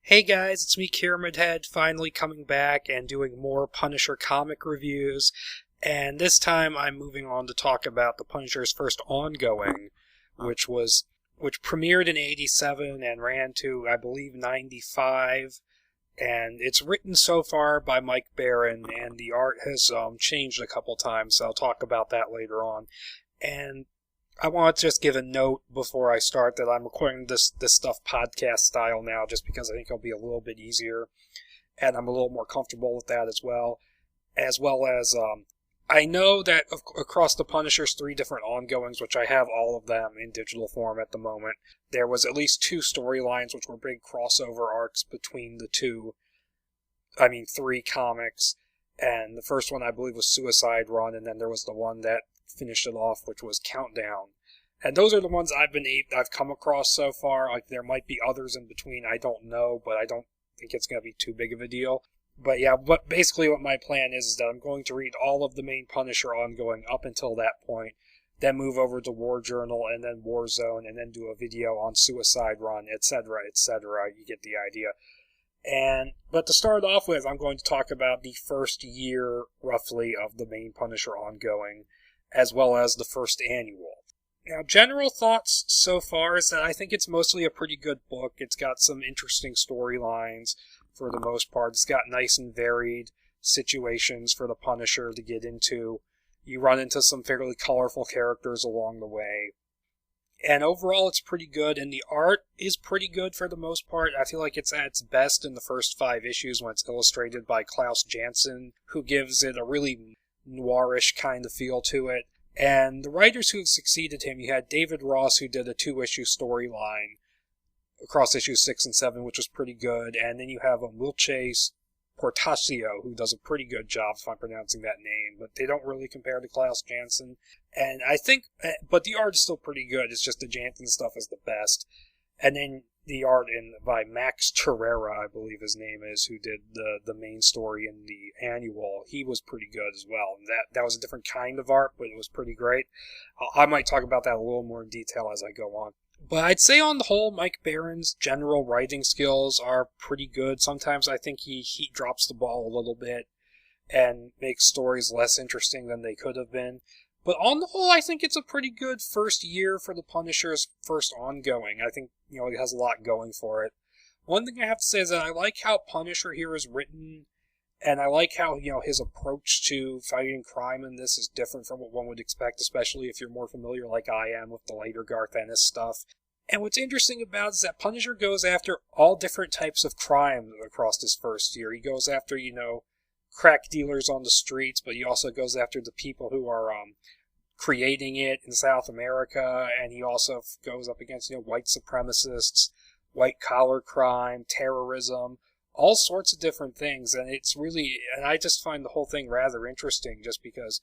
Hey guys, it's me, Pyramid Head, finally coming back and doing more Punisher comic reviews. And this time I'm moving on to talk about the Punisher's first ongoing, which premiered in '87 and ran to, I believe, '95. And it's written so far by Mike Baron, and the art has changed a couple times, so I'll talk about that later on. And I want to just give a note before I start that I'm recording this stuff podcast style now just because I think it'll be a little bit easier, and I'm a little more comfortable with that as well. I know that across the Punisher's three different ongoings, which I have all of them in digital form at the moment, there was at least two storylines which were big crossover arcs between three comics. And the first one I believe was Suicide Run, and then there was the one that finished it off, which was Countdown. And those are the ones I've come across so far. Like, there might be others in between, I don't know, but I don't think it's going to be too big of a deal. But yeah, basically what my plan is that I'm going to read all of the main Punisher ongoing up until that point, then move over to War Journal, and then Warzone, and then do a video on Suicide Run, etc., etc. You get the idea. But to start off with, I'm going to talk about the first year, roughly, of the main Punisher ongoing, as well as the first annual. Now, general thoughts so far is that I think it's mostly a pretty good book. It's got some interesting storylines for the most part. It's got nice and varied situations for the Punisher to get into. You run into some fairly colorful characters along the way. And overall, it's pretty good, and the art is pretty good for the most part. I feel like it's at its best in the first 5 issues when it's illustrated by Klaus Janson, who gives it a really noirish kind of feel to it. And the writers who have succeeded him, you had David Ross, who did a 2-issue storyline across issues 6 and 7, which was pretty good. And then you have Wilche Portacio, who does a pretty good job, if I'm pronouncing that name, but they don't really compare to Klaus Janson. And I think, but the art is still pretty good. It's just the Janson stuff is the best. And then the art by Max Terrera, I believe his name is, who did the main story in the annual. He was pretty good as well. And that was a different kind of art, but it was pretty great. I might talk about that a little more in detail as I go on. But I'd say on the whole, Mike Baron's general writing skills are pretty good. Sometimes I think he drops the ball a little bit and makes stories less interesting than they could have been. But on the whole, I think it's a pretty good first year for the Punisher's first ongoing. I think, it has a lot going for it. One thing I have to say is that I like how Punisher here is written, and I like how, his approach to fighting crime in this is different from what one would expect, especially if you're more familiar, like I am, with the later Garth Ennis stuff. And what's interesting about it is that Punisher goes after all different types of crime across his first year. He goes after, crack dealers on the streets, but he also goes after the people who are creating it in South America, and he also goes up against white supremacists, white collar crime, terrorism, all sorts of different things. And I just find the whole thing rather interesting, just because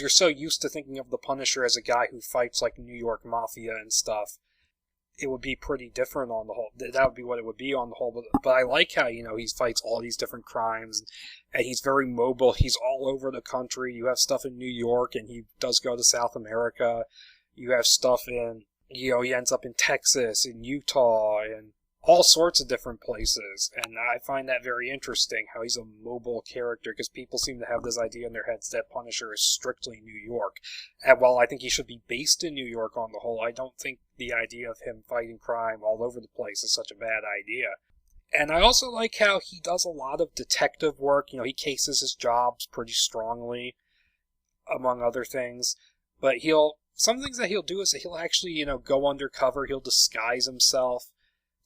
you're so used to thinking of the Punisher as a guy who fights like New York Mafia and stuff. It would be pretty different on the whole. That would be what it would be on the whole. But I like how, he fights all these different crimes, and he's very mobile. He's all over the country. You have stuff in New York, and he does go to South America. You have stuff in, he ends up in Texas, in Utah, and all sorts of different places. And I find that very interesting, how he's a mobile character, because people seem to have this idea in their heads that Punisher is strictly New York. And while I think he should be based in New York on the whole, I don't think the idea of him fighting crime all over the place is such a bad idea. And I also like how he does a lot of detective work. He cases his jobs pretty strongly, among other things. But some things that he'll do is that he'll actually, go undercover. He'll disguise himself.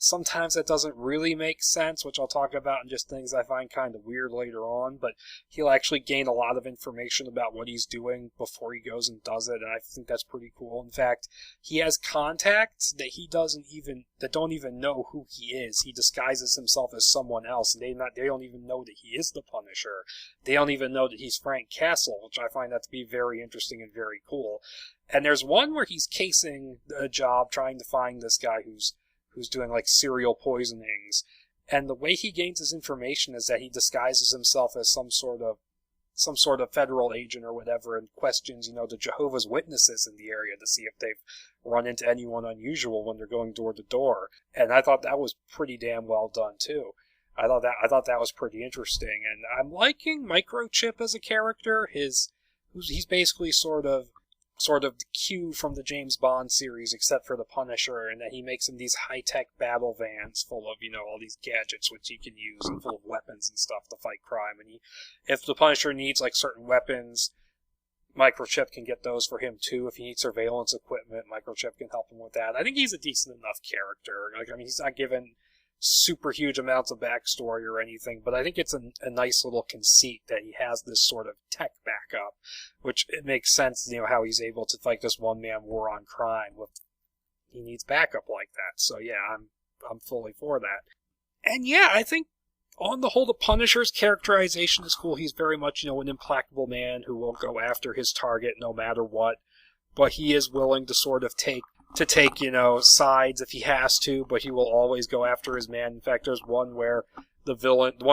Sometimes that doesn't really make sense, which I'll talk about in just things I find kind of weird later on, but he'll actually gain a lot of information about what he's doing before he goes and does it, and I think that's pretty cool. In fact, he has contacts that don't even know who he is. He disguises himself as someone else, and they don't even know that he is the Punisher. They don't even know that he's Frank Castle, which I find that to be very interesting and very cool. And there's one where he's casing a job trying to find this guy who's doing like serial poisonings, and the way he gains his information is that he disguises himself as some sort of federal agent or whatever, and questions the Jehovah's Witnesses in the area to see if they've run into anyone unusual when they're going door to door. And I thought that was pretty damn well done too. I thought that was pretty interesting, and I'm liking Microchip as a character. He's basically sort of the Q from the James Bond series, except for the Punisher, and that he makes him these high-tech battle vans full of, all these gadgets which he can use, and full of weapons and stuff to fight crime. And if the Punisher needs like certain weapons, Microchip can get those for him too. If he needs surveillance equipment, Microchip can help him with that. I think he's a decent enough character. He's not given super huge amounts of backstory or anything, but I think it's a nice little conceit that he has this sort of tech backup, which it makes sense, how he's able to fight this one-man war on crime. He needs backup like that. So yeah, I'm fully for that. And yeah, I think on the whole, the Punisher's characterization is cool. He's very much, an implacable man who will go after his target no matter what, but he is willing to sort of take sides if he has to, but he will always go after his man. In fact, there's one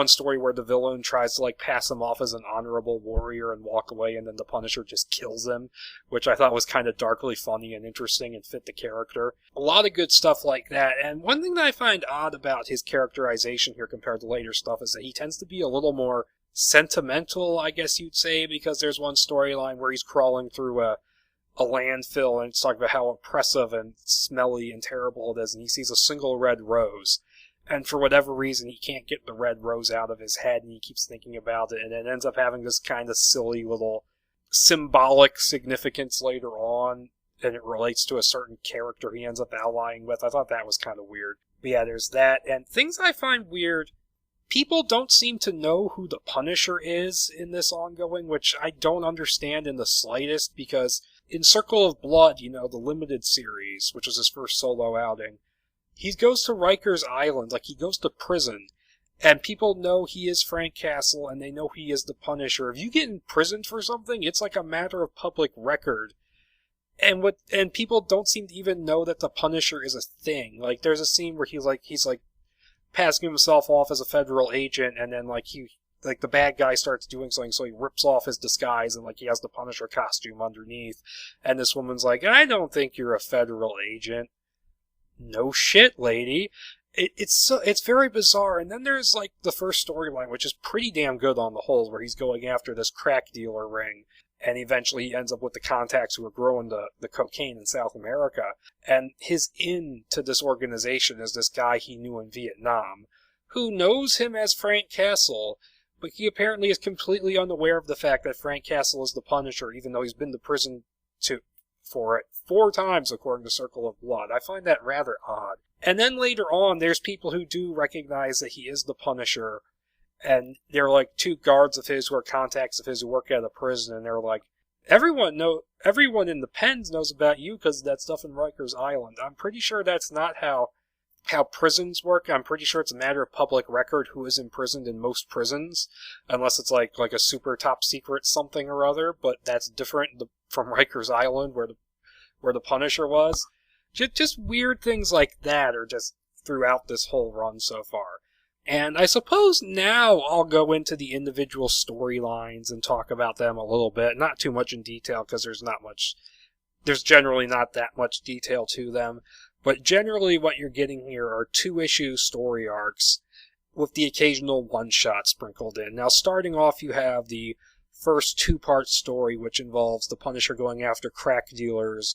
story where the villain tries to pass him off as an honorable warrior and walk away, and then the Punisher just kills him, which I thought was kind of darkly funny and interesting and fit the character. A lot of good stuff like that. And one thing that I find odd about his characterization here compared to later stuff is that he tends to be a little more sentimental, I guess you'd say, because there's one storyline where he's crawling through a landfill, and it's talking about how oppressive and smelly and terrible it is, and he sees a single red rose, and for whatever reason he can't get the red rose out of his head, and he keeps thinking about it, and it ends up having this kind of silly little symbolic significance later on, and it relates to a certain character he ends up allying with. I thought that was kind of weird. But yeah, there's that, and things I find weird, people don't seem to know who the Punisher is in this ongoing, which I don't understand in the slightest, because in Circle of Blood, the limited series, which was his first solo outing, he goes to Rikers Island, he goes to prison, and people know he is Frank Castle, and they know he is the Punisher. If you get imprisoned for something, it's like a matter of public record. And people don't seem to even know that the Punisher is a thing. There's a scene where he's passing himself off as a federal agent, and then the bad guy starts doing something, so he rips off his disguise, and he has the Punisher costume underneath, and this woman's like, I don't think you're a federal agent. No shit, lady. It's very bizarre. And then there's the first storyline, which is pretty damn good on the whole, where he's going after this crack dealer ring, and eventually he ends up with the contacts who are growing the cocaine in South America, and his in to this organization is this guy he knew in Vietnam, who knows him as Frank Castle, but he apparently is completely unaware of the fact that Frank Castle is the Punisher, even though he's been to prison for it 4 times, according to Circle of Blood. I find that rather odd. And then later on, there's people who do recognize that he is the Punisher, and they're 2 guards of his who are contacts of his who work at a prison, and they're like, everyone in the pens knows about you because of that stuff in Rikers Island. I'm pretty sure that's not how prisons work. I'm pretty sure it's a matter of public record who is imprisoned in most prisons, unless it's like a super top secret something or other, but that's different from Rikers Island where the Punisher was. Just weird things like that are just throughout this whole run so far. And I suppose now I'll go into the individual storylines and talk about them a little bit. Not too much in detail, because there's generally not that much detail to them. But generally what you're getting here are 2-issue story arcs with the occasional one-shot sprinkled in. Now, starting off, you have the first 2-part story, which involves the Punisher going after crack dealers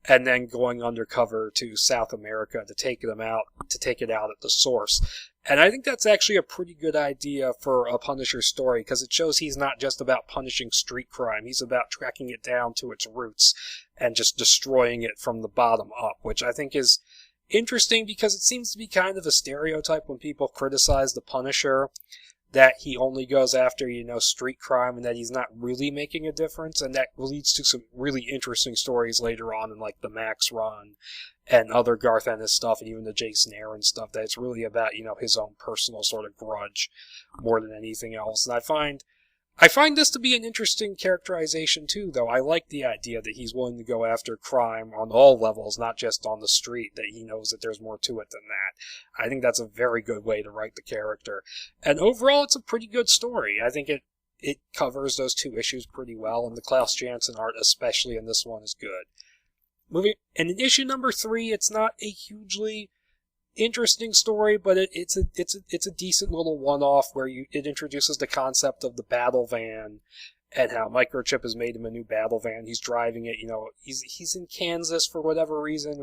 and then going undercover to South America to take it out at the source. And I think that's actually a pretty good idea for a Punisher story, because it shows he's not just about punishing street crime. He's about tracking it down to its roots and just destroying it from the bottom up, which I think is interesting because it seems to be kind of a stereotype when people criticize the Punisher, that he only goes after, street crime, and that he's not really making a difference, and that leads to some really interesting stories later on in, the Max run and other Garth Ennis stuff, and even the Jason Aaron stuff, that it's really about, his own personal sort of grudge more than anything else. And I find this to be an interesting characterization too, though. I like the idea that he's willing to go after crime on all levels, not just on the street, that he knows that there's more to it than that. I think that's a very good way to write the character. And overall, it's a pretty good story. I think it covers those 2 issues pretty well, and the Klaus Janson art, especially in this one, is good. And in issue number 3, it's not a hugely interesting story, but it's a decent little one-off where it introduces the concept of the battle van and how Microchip has made him a new battle van. He's driving it, he's in Kansas for whatever reason,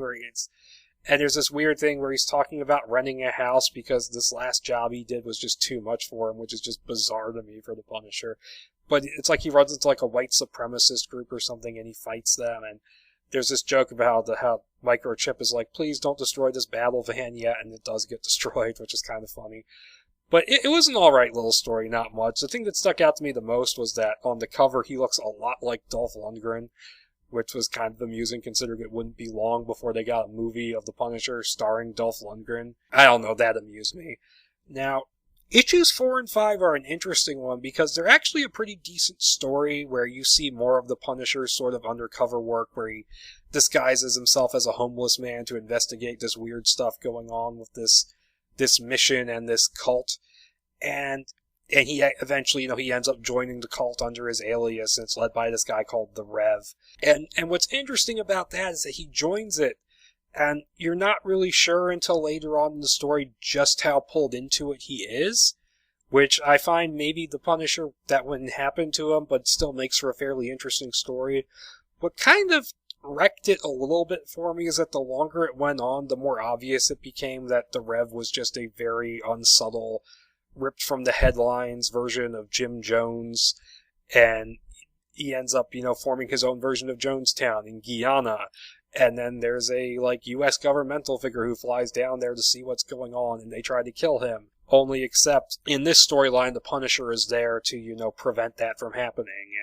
and there's this weird thing where he's talking about renting a house because this last job he did was just too much for him, which is just bizarre to me for the Punisher. But it's like he runs into like a white supremacist group or something and he fights them, and there's this joke about how Microchip is like, please don't destroy this battle van yet, and it does get destroyed, which is kind of funny. But it was an alright little story, not much. The thing that stuck out to me the most was that on the cover he looks a lot like Dolph Lundgren, which was kind of amusing considering it wouldn't be long before they got a movie of the Punisher starring Dolph Lundgren. I don't know, that amused me. Now, issues 4 and 5 are an interesting one because they're actually a pretty decent story where you see more of the Punisher's sort of undercover work where he disguises himself as a homeless man to investigate this weird stuff going on with this mission and this cult. And he eventually, he ends up joining the cult under his alias, and it's led by this guy called the Rev. And what's interesting about that is that he joins it, and you're not really sure until later on in the story just how pulled into it he is, which I find maybe the Punisher, that wouldn't happen to him, but still makes for a fairly interesting story. What kind of wrecked it a little bit for me is that the longer it went on, the more obvious it became that the Rev was just a very unsubtle, ripped from the headlines version of Jim Jones, and he ends up, forming his own version of Jonestown in Guyana. And then there's a, U.S. governmental figure who flies down there to see what's going on, and they try to kill him. Only except, in this storyline, the Punisher is there to, prevent that from happening,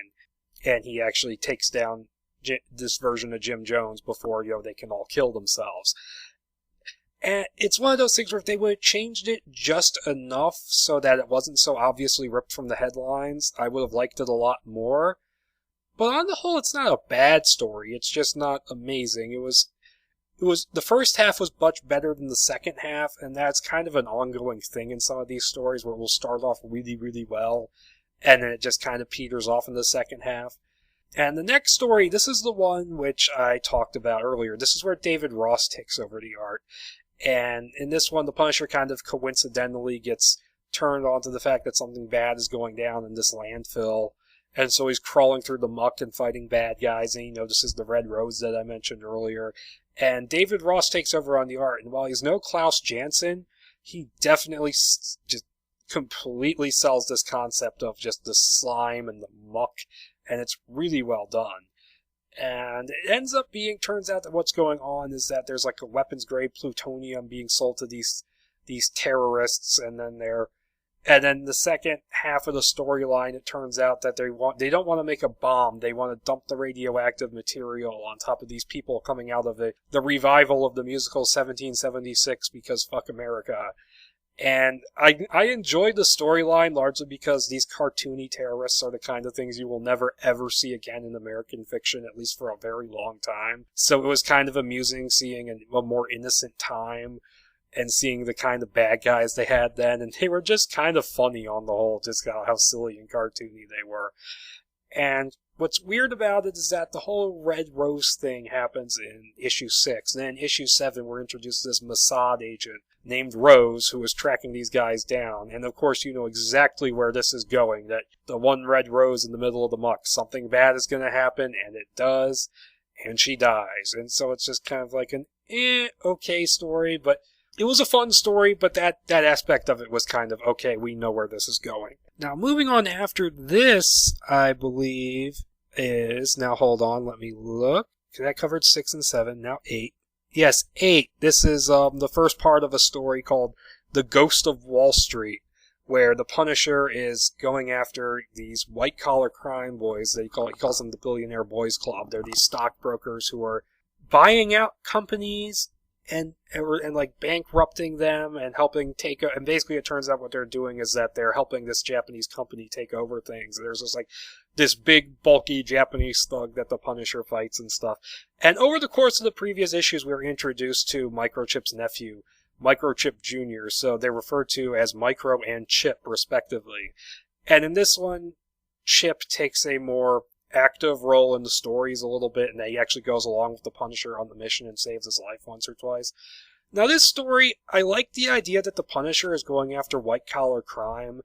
and he actually takes down this version of Jim Jones before, they can all kill themselves. And it's one of those things where if they would have changed it just enough so that it wasn't so obviously ripped from the headlines, I would have liked it a lot more. But on the whole, it's not a bad story. It's just not amazing. It was the first half was much better than the second half, and that's kind of an ongoing thing in some of these stories where it will start off really, really well, and then it just kind of peters off in the second half. And the next story, this is the one which I talked about earlier. This is where David Ross takes over the art. And in this one, the Punisher kind of coincidentally gets turned on to the fact that something bad is going down in this landfill. And so he's crawling through the muck and fighting bad guys, and he notices the Red Rose that I mentioned earlier. And David Ross takes over on the art, and while he's no Klaus Janson, he definitely just completely sells this concept of just the slime and the muck, and it's really well done. And it turns out that what's going on is that there's like a weapons-grade plutonium being sold to these terrorists, and then the second half of the storyline, it turns out that they don't want to make a bomb. They want to dump the radioactive material on top of these people coming out of the revival of the musical 1776 because fuck America. And I enjoyed the storyline largely because these cartoony terrorists are the kind of things you will never ever see again in American fiction, at least for a very long time. So it was kind of amusing seeing a more innocent time and seeing the kind of bad guys they had then, and they were just kind of funny on the whole, just how silly and cartoony they were. And what's weird about it is that the whole Red Rose thing happens in issue 6, and then in issue 7 we're introduced to this Mossad agent named Rose who is tracking these guys down, and of course you know exactly where this is going, that the one Red Rose in the middle of the muck, something bad is going to happen, and it does, and she dies. And so it's just kind of like an okay story, but it was a fun story, but that aspect of it was kind of, okay, we know where this is going. Now, moving on after this, I believe, now hold on, let me look. That covered 6 and 7, now 8. Yes, 8. This is the first part of a story called The Ghost of Wall Street, where the Punisher is going after these white-collar crime boys. He calls them the Billionaire Boys Club. They're these stockbrokers who are buying out companies and like bankrupting them and helping and basically it turns out what they're doing is that they're helping this Japanese company take over things. There's just like this big bulky Japanese thug that the Punisher fights and stuff. And over the course of the previous issues we were introduced to Microchip's nephew, Microchip Jr., so they're referred to as Micro and Chip respectively. And in this one, Chip takes a more active role in the stories a little bit, and that he actually goes along with the Punisher on the mission and saves his life once or twice. Now, this story, I like the idea that the Punisher is going after white-collar crime,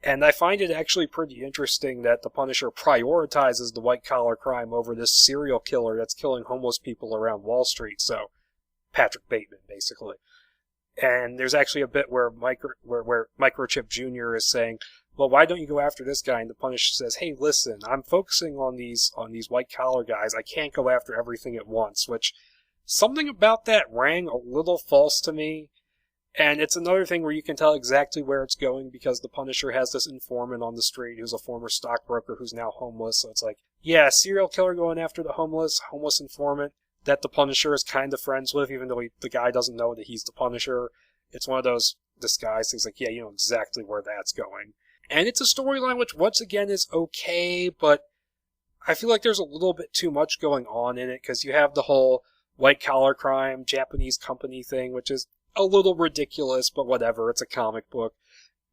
and I find it actually pretty interesting that the Punisher prioritizes the white-collar crime over this serial killer that's killing homeless people around Wall Street, so Patrick Bateman, basically. And there's actually a bit where Microchip Jr. is saying, well, why don't you go after this guy? And the Punisher says, hey, listen, I'm focusing on these white-collar guys. I can't go after everything at once, which something about that rang a little false to me. And it's another thing where you can tell exactly where it's going because the Punisher has this informant on the street who's a former stockbroker who's now homeless. So it's like, yeah, serial killer going after the homeless informant that the Punisher is kind of friends with, even though the guy doesn't know that he's the Punisher. It's one of those disguise things like, yeah, you know exactly where that's going. And it's a storyline which, once again, is okay, but I feel like there's a little bit too much going on in it, because you have the whole white-collar crime, Japanese company thing, which is a little ridiculous, but whatever, it's a comic book.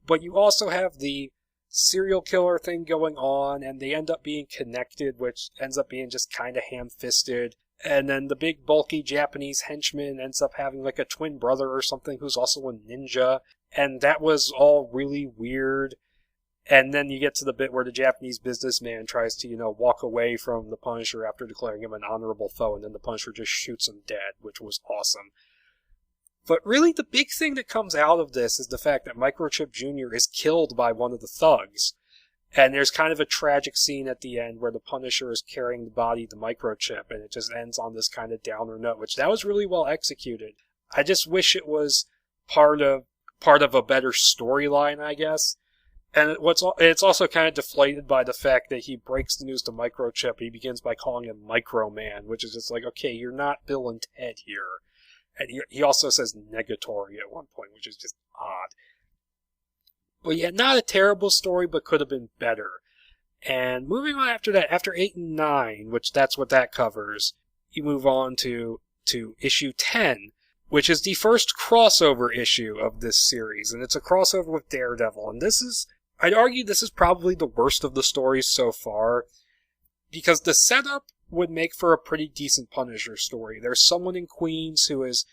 But you also have the serial killer thing going on, and they end up being connected, which ends up being just kind of ham-fisted. And then the big, bulky Japanese henchman ends up having like a twin brother or something who's also a ninja, and that was all really weird. And then you get to the bit where the Japanese businessman tries to, walk away from the Punisher after declaring him an honorable foe, and then the Punisher just shoots him dead, which was awesome. But really, the big thing that comes out of this is the fact that Microchip Jr. is killed by one of the thugs. And there's kind of a tragic scene at the end where the Punisher is carrying the body of the Microchip, and it just ends on this kind of downer note, which that was really well executed. I just wish it was part of a better storyline, I guess. And it's also kind of deflated by the fact that he breaks the news to Microchip. He begins by calling him Microman, which is just like, okay, you're not Bill and Ted here. And he also says negatory at one point, which is just odd. But yeah, not a terrible story, but could have been better. And moving on after that, after 8 and 9, which that's what that covers, you move on to issue 10, which is the first crossover issue of this series. And it's a crossover with Daredevil. And I'd argue this is probably the worst of the stories so far, because the setup would make for a pretty decent Punisher story. There's someone in Queens who is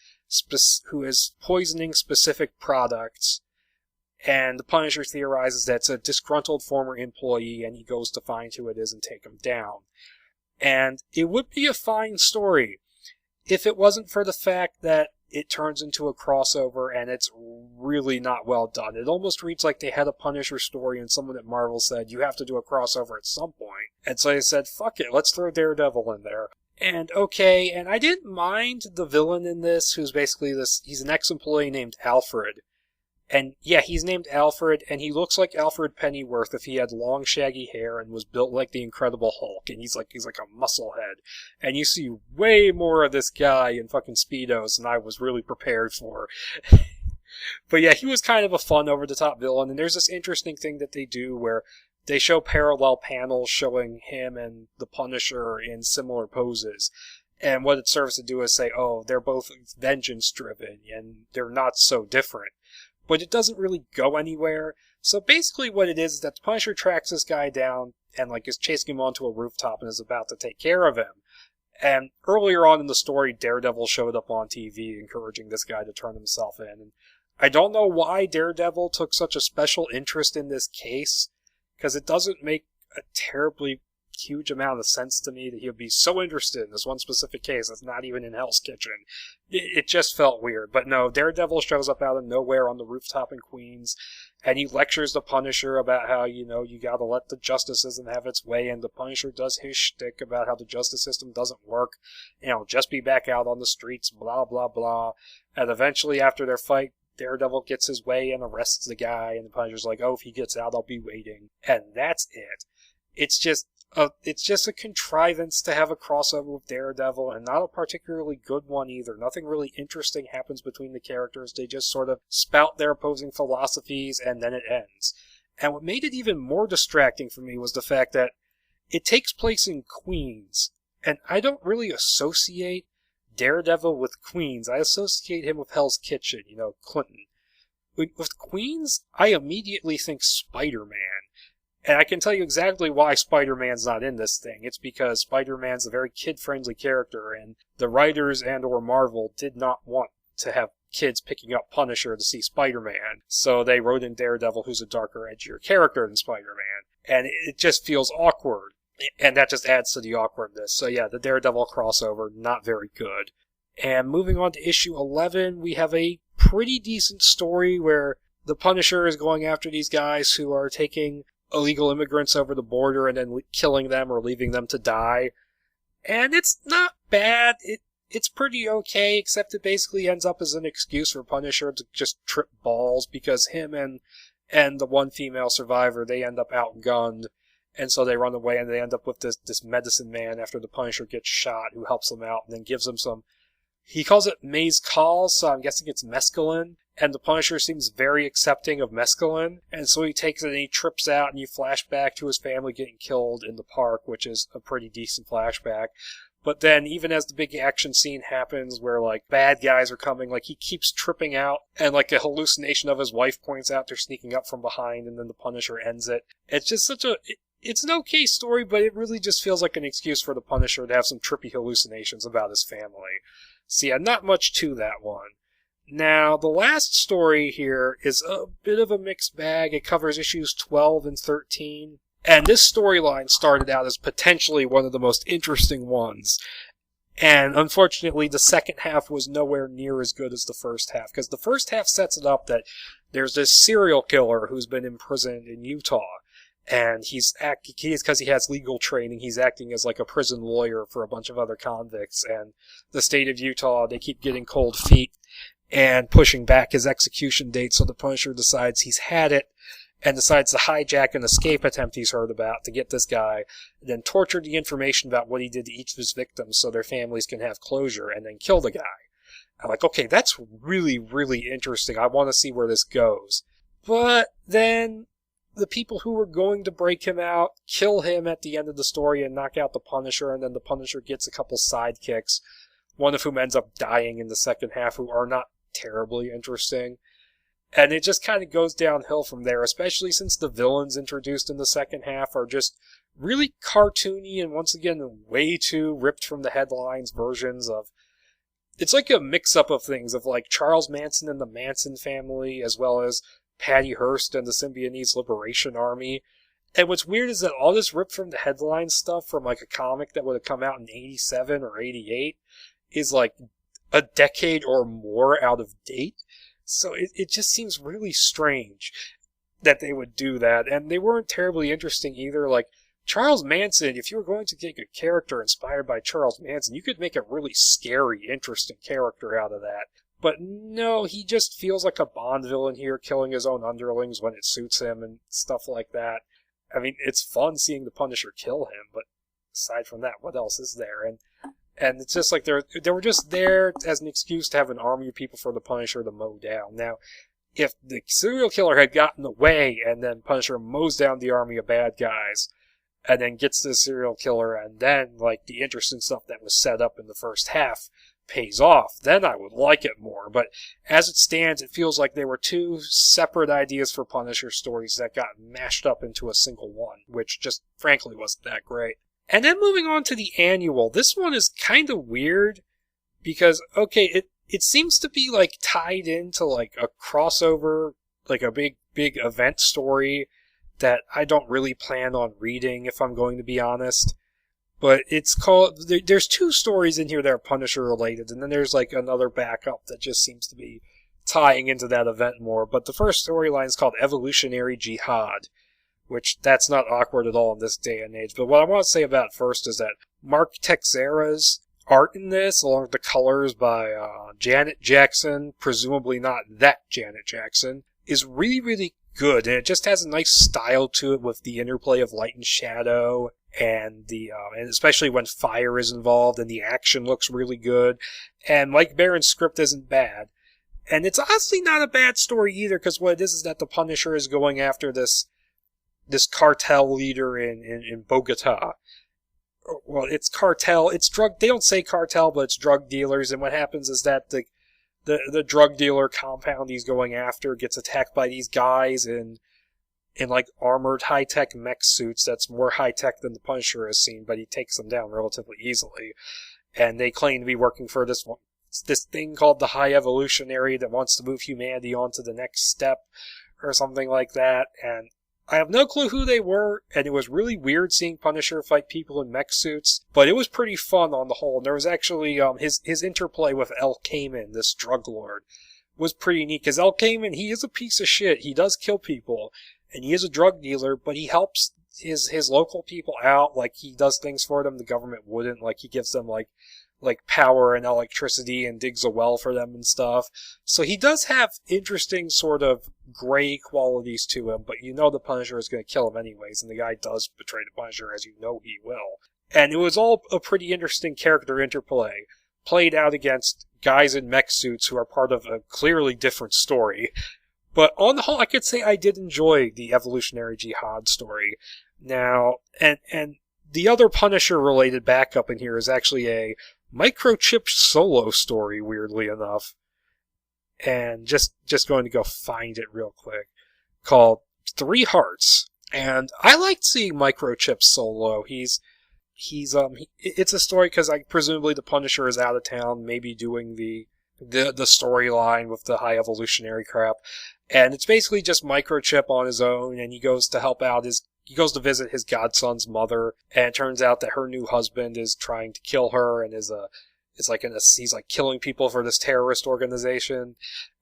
poisoning specific products, and the Punisher theorizes that it's a disgruntled former employee, and he goes to find who it is and take him down. And it would be a fine story if it wasn't for the fact that it turns into a crossover, and it's really not well done. It almost reads like they had a Punisher story, and someone at Marvel said, you have to do a crossover at some point. And so they said, fuck it, let's throw Daredevil in there. And okay, and I didn't mind the villain in this, who's basically he's an ex-employee named Alfred. And yeah, he's named Alfred, and he looks like Alfred Pennyworth if he had long, shaggy hair and was built like the Incredible Hulk, and he's like a muscle head. And you see way more of this guy in fucking Speedos than I was really prepared for. But yeah, he was kind of a fun, over-the-top villain, and there's this interesting thing that they do where they show parallel panels showing him and the Punisher in similar poses. And what it serves to do is say, oh, they're both vengeance-driven, and they're not so different. But it doesn't really go anywhere. So basically what it is that the Punisher tracks this guy down and is chasing him onto a rooftop and is about to take care of him. And earlier on in the story, Daredevil showed up on TV encouraging this guy to turn himself in. And I don't know why Daredevil took such a special interest in this case, because it doesn't make a terribly huge amount of sense to me that he would be so interested in this one specific case that's not even in Hell's Kitchen. It just felt weird. But no, Daredevil shows up out of nowhere on the rooftop in Queens, and he lectures the Punisher about how, you gotta let the justice system have its way, and the Punisher does his shtick about how the justice system doesn't work, just be back out on the streets, blah, blah, blah. And eventually, after their fight, Daredevil gets his way and arrests the guy, and the Punisher's like, oh, if he gets out, I'll be waiting. And that's it. It's just a contrivance to have a crossover with Daredevil, and not a particularly good one either. Nothing really interesting happens between the characters. They just sort of spout their opposing philosophies, and then it ends. And what made it even more distracting for me was the fact that it takes place in Queens, and I don't really associate Daredevil with Queens. I associate him with Hell's Kitchen, Clinton. With Queens, I immediately think Spider-Man. And I can tell you exactly why Spider-Man's not in this thing. It's because Spider-Man's a very kid-friendly character, and the writers and or Marvel did not want to have kids picking up Punisher to see Spider-Man. So they wrote in Daredevil, who's a darker, edgier character than Spider-Man. And it just feels awkward. And that just adds to the awkwardness. So yeah, the Daredevil crossover, not very good. And moving on to issue 11, we have a pretty decent story where the Punisher is going after these guys who are taking illegal immigrants over the border and then killing them or leaving them to die. And it's not bad. It's pretty okay, except it basically ends up as an excuse for Punisher to just trip balls because him and the one female survivor, they end up outgunned. And so they run away and they end up with this medicine man after the Punisher gets shot who helps them out and then gives them some, he calls it mezcal, so I'm guessing it's mescaline. And the Punisher seems very accepting of mescaline. And so he takes it and he trips out and you flash back to his family getting killed in the park, which is a pretty decent flashback. But then even as the big action scene happens where like bad guys are coming, like he keeps tripping out and like a hallucination of his wife points out they're sneaking up from behind and then the Punisher ends it. It's just it's an okay story, but it really just feels like an excuse for the Punisher to have some trippy hallucinations about his family. So yeah, not much to that one. Now, the last story here is a bit of a mixed bag. It covers issues 12 and 13. And this storyline started out as potentially one of the most interesting ones. And unfortunately, the second half was nowhere near as good as the first half. Because the first half sets it up that there's this serial killer who's been imprisoned in Utah. And because he has legal training, he's acting as like a prison lawyer for a bunch of other convicts. And the state of Utah, they keep getting cold feet and pushing back his execution date. So the Punisher decides he's had it and decides to hijack an escape attempt he's heard about to get this guy, and then torture the information about what he did to each of his victims so their families can have closure, and then kill the guy. I'm like, okay, that's really, really interesting. I want to see where this goes. But then the people who were going to break him out kill him at the end of the story and knock out the Punisher, and then the Punisher gets a couple sidekicks, one of whom ends up dying in the second half, who are not terribly interesting. And it just kind of goes downhill from there, especially since the villains introduced in the second half are just really cartoony and once again way too ripped from the headlines versions of... It's like a mix-up of things of like Charles Manson and the Manson family, as well as Patty Hearst and the Symbionese Liberation Army. And what's weird is that all this ripped from the headline stuff from like a comic that would have come out in 87 or 88 is like a decade or more out of date. So it just seems really strange that they would do that. And they weren't terribly interesting either. Like, Charles Manson, if you were going to take a character inspired by Charles Manson, you could make a really scary, interesting character out of that. But no, he just feels like a Bond villain here, killing his own underlings when it suits him and stuff like that. I mean, it's fun seeing the Punisher kill him, but aside from that, what else is there? And it's just like they were just there as an excuse to have an army of people for the Punisher to mow down. Now, if the serial killer had gotten away and then Punisher mows down the army of bad guys and then gets the serial killer and then, like, the interesting stuff that was set up in the first half pays off, then I would like it more. But as it stands, it feels like they were two separate ideas for Punisher stories that got mashed up into a single one, which just frankly wasn't that great. And then moving on to the annual, this one is kind of weird because, okay, it seems to be like tied into like a crossover, like a big event story that I don't really plan on reading if I'm going to be honest. But it's called, there's two stories in here that are Punisher related, and then there's like another backup that just seems to be tying into that event more. But the first storyline is called Evolutionary Jihad, which that's not awkward at all in this day and age. But what I want to say about it first is that Mark Texeira's art in this, along with the colors by Janet Jackson, presumably not that Janet Jackson, is really, really good. And it just has a nice style to it with the interplay of light and shadow, and and especially when fire is involved, and the action looks really good. And Mike Baron's script isn't bad. And it's honestly not a bad story either, because what it is that the Punisher is going after this cartel leader in Bogota. Well, it's cartel, it's drug, they don't say cartel, but it's drug dealers, and what happens is that the drug dealer compound he's going after gets attacked by these guys in in like armored high-tech mech suits that's more high-tech than the Punisher has seen, but he takes them down relatively easily. And they claim to be working for this thing called the High Evolutionary that wants to move humanity on to the next step or something like that. And I have no clue who they were, and it was really weird seeing Punisher fight people in mech suits, but it was pretty fun on the whole. And there was actually his interplay with El Cayman, this drug lord, was pretty neat, because El Cayman, he is a piece of shit. He does kill people, and he is a drug dealer, but he helps his local people out. Like, he does things for them the government wouldn't. Like, he gives them like power and electricity and digs a well for them and stuff. So he does have interesting sort of gray qualities to him, but you know the Punisher is going to kill him anyways, and the guy does betray the Punisher, as you know he will. And it was all a pretty interesting character interplay, played out against guys in mech suits who are part of a clearly different story. But on the whole, I could say I did enjoy the Evolutionary Jihad story. Now, and the other Punisher-related backup in here is actually a Microchip solo story, weirdly enough. And just going to go find it real quick, called Three Hearts. And I liked seeing Microchip solo. It's a story because presumably the Punisher is out of town, maybe doing the storyline with the High Evolutionary crap. And it's basically just Microchip on his own, and he goes to help out he goes to visit his godson's mother, and it turns out that her new husband is trying to kill her and he's like killing people for this terrorist organization.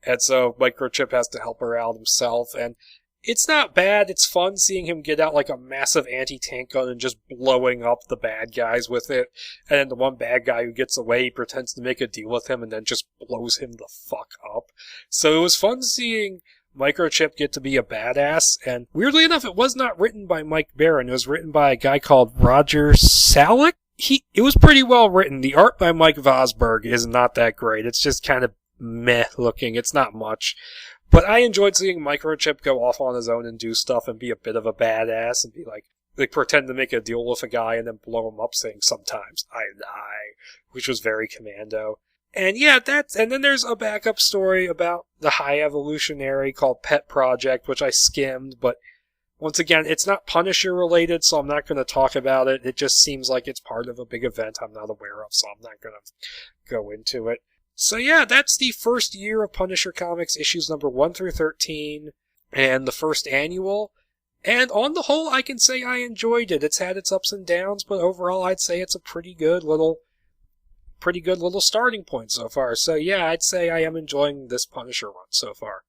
And so Microchip has to help her out himself, and it's not bad. It's fun seeing him get out like a massive anti-tank gun and just blowing up the bad guys with it. And then the one bad guy who gets away, he pretends to make a deal with him and then just blows him the fuck up. So it was fun seeing Microchip get to be a badass, and weirdly enough, it was not written by Mike Baron. It was written by a guy called Roger Salick. It was pretty well written. The art by Mike Vosberg is not that great. It's just kind of meh looking. It's not much. But I enjoyed seeing Microchip go off on his own and do stuff and be a bit of a badass and be like pretend to make a deal with a guy and then blow him up saying, "Sometimes I lie," which was very Commando. And yeah, and then there's a backup story about the High Evolutionary called Pet Project, which I skimmed, but once again, it's not Punisher related, so I'm not going to talk about it. It just seems like it's part of a big event I'm not aware of, so I'm not going to go into it. So yeah, that's the first year of Punisher Comics, issues number 1 through 13, and the first annual. And on the whole, I can say I enjoyed it. It's had its ups and downs, but overall I'd say it's a pretty good little starting point so far. So yeah, I'd say I am enjoying this Punisher run so far.